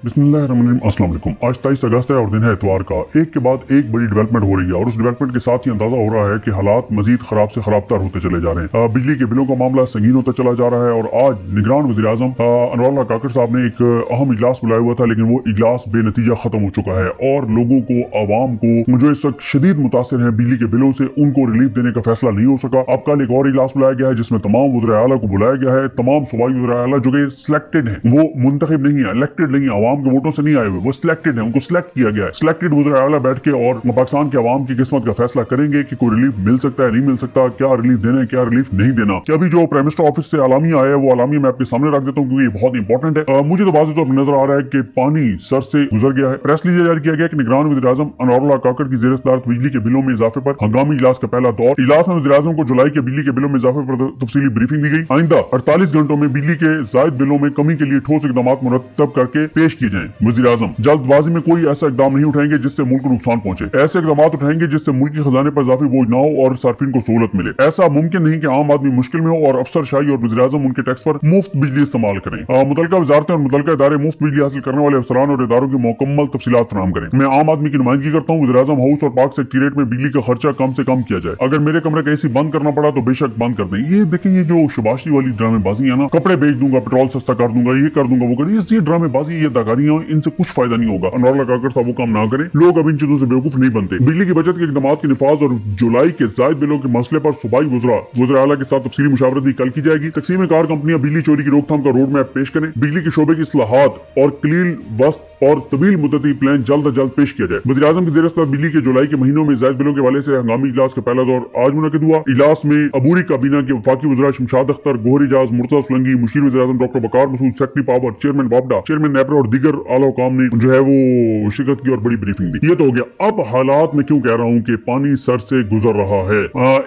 बिस्मिल्लाहिर्रहमानिर्रहीम। अस्सलाम वालेकुम। आज 23 अगस्त है और दिन है इतवार का। एक के बाद एक बड़ी डेवलपमेंट हो रही है और उस डेवलपमेंट के साथ ही अंदाजा हो रहा है कि हालात मजीद खराब से खराब तर होते चले जा रहे हैं। बिजली के बिलों का मामला संगीन होता चला जा रहा है और आज निगरान वज़ीर-ए-आज़म अनवर काकड़ साहब ने एक अहम इजलास बुलाया हुआ था, लेकिन वो इजलास बेनतीजा खत्म हो चुका है और लोगों को, आवाम को जो इस वक्त शदीद मुतासिर है बिजली के बिलों से, उनको रिलीफ देने का फैसला नहीं हो सका। अब कल एक और इजलास बुलाया गया है जिसमें तमाम वज़ीर-ए-आला को बुलाया गया है। तमाम सूबाई वज़ीर-ए-आला जो कि सिलेक्टेड है, वो मुंतखब नहीं है, इलेक्टेड नहीं है, आवाम के वोटों से नहीं आए हुए, वो सिलेक्टेड है, उनको सिलेक्ट किया गया है। सिलेक्टेड वज़ीर-ए-आला बैठ के और पाकिस्तान के आवाम की किस्मत का फैसला करेंगे कि कोई रिलीफ मिल सकता है, नहीं मिल सकता, क्या रिलीफ देना है, क्या रिलीफ नहीं देना। कि अभी जो प्राइम मिनिस्टर ऑफिस से आलामिया आया है, वो आलामिया मैं आपके सामने रख देता हूँ क्योंकि ये बहुत इंपॉर्टेंट है। मुझे तो वाज़ेह तौर पर नजर आ रहा है कि पानी सर से गुजर गया है। प्रेस रिलीज जारी किया गया कि निगरान वज़ीर-ए-आज़म अनवर काकड़ की ज़ेर सदारत बिजली के बिलों में इजाफे पर हंगामी इजलास का पहला दौर। इजलास में वज़ीर-ए-आज़म को जुलाई के बिजली के बिलों में इजाफे पर तफसीली ब्रीफिंग दी गई। आइंदा 48 घंटों में बिजली के जायद बिलों में कमी के लिए ठोस इकदाम मुरतब करके पेश किए जाएं। वज़ीर-ए-आज़म जल्दबाजी में कोई ऐसा इकदाम नहीं उठाएंगे जिससे मुल्क को नुकसान पहुंचे। ऐसे इकदाम उठाएंगे जिससे मुल्क के खजाने पर इजाफी बोझ न हो और सार्फिन को सहूलत मिले। ऐसा मुमकिन नहीं कि आम आदमी मुश्किल में हो और अफसरशाही और वज़ीर-ए-आज़म उनके टैक्स पर मुफ्त बिजली इस्तेमाल करें। मुतल्लिका वज़ारतें और मुतल्लिका इदारे मुफ्त बिजली हासिल करने वाले अफसरान और इदारों की मुकम्मल तफसीलात फराहम करें। मैं आम आदमी की नुमाइंदगी करता हूँ। वज़ीर-ए-आज़म हाउस और पाक सेक्रेटेरिएट में बिजली का खर्चा कम से कम किया जाए। अगर मेरे कमरे का एसी बंद करना पड़ा तो बेशक बंद कर दें। ये देखें, ये जो शबाशी वाली ड्रामेबाजी है ना, कपड़े बेच दूंगा, पेट्रोल सस्ता कर दूंगा, ये कर दूंगा, वो कर, ये ड्रामेबाजी, ये दागारियां, इनसे कुछ फायदा नहीं होगा। अनवर काकड़ साहब वो काम ना करें। लोग अब इन चीजों से बेवकूफ नहीं बनते। बिजली की बचत के इकदाम के निफाज और जुलाई के जायद बिलों के मसले पर सूबाई वज़ीर-ए-आला के साथ तफसीली मुशावरत भी कल की जाएगी। तकसीम कार कंपनियां बिजली चोरी की रोकथाम का रोड मैप पेश करें। बिजली के शोबे की इस्लाहात और कलील वस्त और तवील मुद्दती प्लान जल्द अज जल्द पेश किया जाए। वज़ीर-ए-आज़म की ज़ेर-ए-सदारत बिजली के जुलाई के महीनों में जायद बिलों के हवाले से हंगामी इजलास का पहला दौर आज मुनक़िद हुआ। इजलास में अबूरी काबीना के वफाकी वज़ीर शमशाद अख्तर, गोहर इजाज, मुर्तज़ा सुलंगी, मुशीर वज़ीर-ए-आज़म doctor Waqar Masood, secretary power, chairman वापडा, चेयरमैन नेपरा और दीगर आला हुकाम ने जो है वो शिरकत की और बड़ी ब्रीफिंग दी। ये तो हो गया। अब हालात में क्यों कह रहा हूँ कि पानी सर से गुजर रहा है।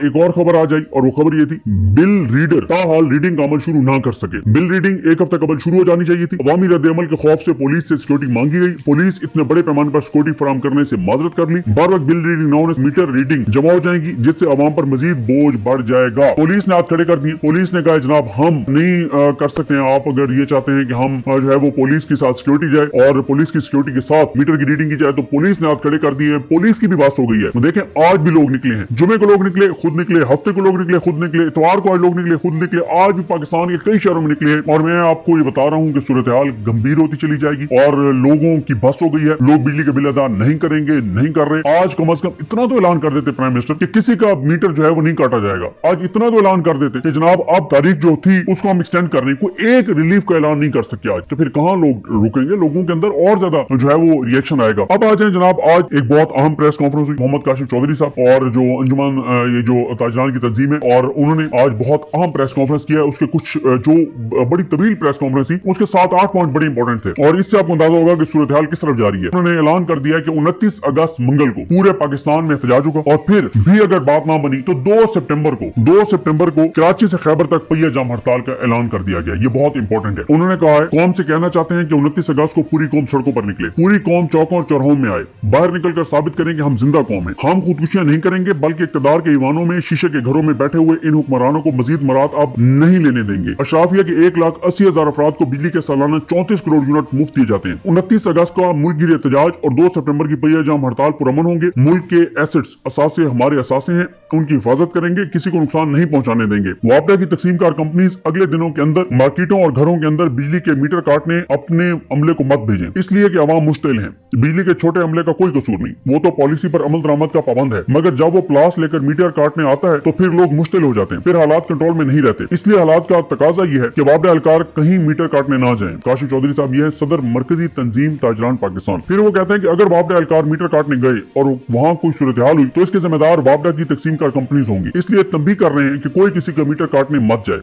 एक और खबर आ जाए और वो खबर ये थी, बिल रीडर ताहाल रीडिंग का अमल शुरू ना कर सके। बिल रीडिंग एक हफ्ता कबल शुरू हो जानी चाहिए थी। अवामी रद्द-ए-अमल के खौफ से पुलिस से सिक्योरिटी मांगी गई। पुलिस इतने बड़े पैमाने पर सिक्योरिटी फराहम करने से माजरत कर ली। बार वक्त बिल रीडिंग ना होने से मीटर रीडिंग जमा हो जाएगी जिससे अवाम पर मजीद बोझ बढ़ जाएगा। पुलिस ने हाथ खड़े कर दिए। पुलिस ने कहा जनाब हम नहीं कर सकते हैं, आप अगर ये चाहते हैं कि हम जो है वो पुलिस के साथ सिक्योरिटी जाए और पुलिस की सिक्योरिटी के साथ मीटर की रीडिंग की जाए, तो पुलिस ने हाथ खड़े कर दिए। पुलिस की भी बात हो गई है। देखें, आज भी लोग निकले हैं। जुमे को लोग निकले, खुद निकले, हफ्ते को लोग निकले, खुद निकले, इतवार को आज लोग निकले, खुद निकले, आज भी पाकिस्तान के कई शहरों में निकले हैं। और मैं आपको ये बता रहा हूँ कि सूरत हाल गंभीर होती चली जाएगी और लोगों की बस हो गई है। लोग बिजली के बिल अदा नहीं करेंगे, नहीं कर रहे। आज कम से कम इतना तो ऐलान कर देते प्राइम मिनिस्टर कि किसी का मीटर जो है वो नहीं काटा जाएगा। आज इतना तो ऐलान कर देते कि जनाब अब तारीख जो थी उसको हम एक्सटेंड कर रहे हैं। कोई एक रिलीफ का ऐलान नहीं कर सके आज, तो फिर कहां लोग रुकेंगे। लोगों के अंदर और ज्यादा जो है वो रिएक्शन आएगा। अब आ जाए जनाब, आज एक बहुत अहम प्रेस कॉन्फ्रेंस हुई। मोहम्मद काशिफ चौधरी साहब और जो अंजुमन ये जो ताजरान की तंजीम है, और उन्होंने आज बहुत अहम प्रेस कॉन्फ्रेंस किया। उसके कुछ जो बड़ी तवील प्रेस कॉन्फ्रेंस थी, उसके 7-8 पॉइंट बड़े इंपॉर्टेंट थे और इससे आपको अंदाजा होगा कि सूरत हाल किस तरफ जा रही है। उन्होंने ऐलान कर दिया कि 29 अगस्त मंगल को पूरे पाकिस्तान में एहतजाज होगा और फिर भी अगर बात ना बनी तो 2 सितंबर को कराची से खैबर तक पहिया जाम हड़ताल का ऐलान कर दिया गया। ये बहुत इंपॉर्टेंट है। उन्होंने कहा है कौम से कहना चाहते हैं कि 29 अगस्त को पूरी कौम सड़कों पर निकले, पूरी कौम चौकों और चौराहों में आए, बाहर निकलकर साबित करें कि हम जिंदा कौम है। हम खुदकुशियां नहीं करेंगे बल्कि इक्तदार के ईवानों में, शीशे के घरों में बैठे हुए इन हुक्मरानों को मजीद मराद अब नहीं लेने देंगे। अशराफिया के 1,80,000 अफराद को बिजली के सालाना 34 करोड़ यूनिट मुफ्त दिए जाते हैं। 29 अगस्त का मुल्क गिर एहतजाज और 2 सितंबर की पहिया जाम हड़ताल पुरअमन होंगे। मुल्क के एसेट्स, असासे हमारे असासे हैं, उनकी हिफाजत करेंगे, किसी को नुकसान नहीं पहुंचाने देंगे। वापडा की तकसीम कार कंपनीज अगले दिनों के अंदर मार्केटों और घरों के अंदर बिजली के मीटर काटने अपने अमले को मत भेजें, इसलिए कि अवाम मुश्तिल है। बिजली के छोटे अमले का कोई कसूर नहीं, वो तो पॉलिसी पर अमल दरामद का पाबंद है, मगर जब वो प्लास लेकर मीटर काटने आता है तो फिर लोग मुश्तिल हो जाते हैं, फिर हालात कंट्रोल में नहीं रहते। इसलिए हालात का तकाजा ये है कि वापडा एहलकार कहीं मीटर काटने ना जाएं। काशिफ चौधरी साहब ये है सदर मरकजी तंजीम ताजरान पाकिस्तान। फिर वो कहते हैं कि अगर वापडा एहलकार मीटर काटने गए और वहाँ कोई सूरत हाल हुई तो इसके जिम्मेदार वापडा की तकसीम कार कंपनीज होंगी, इसलिए तंबीह कर रहे हैं कि कोई किसी का मीटर काटने मत जाए।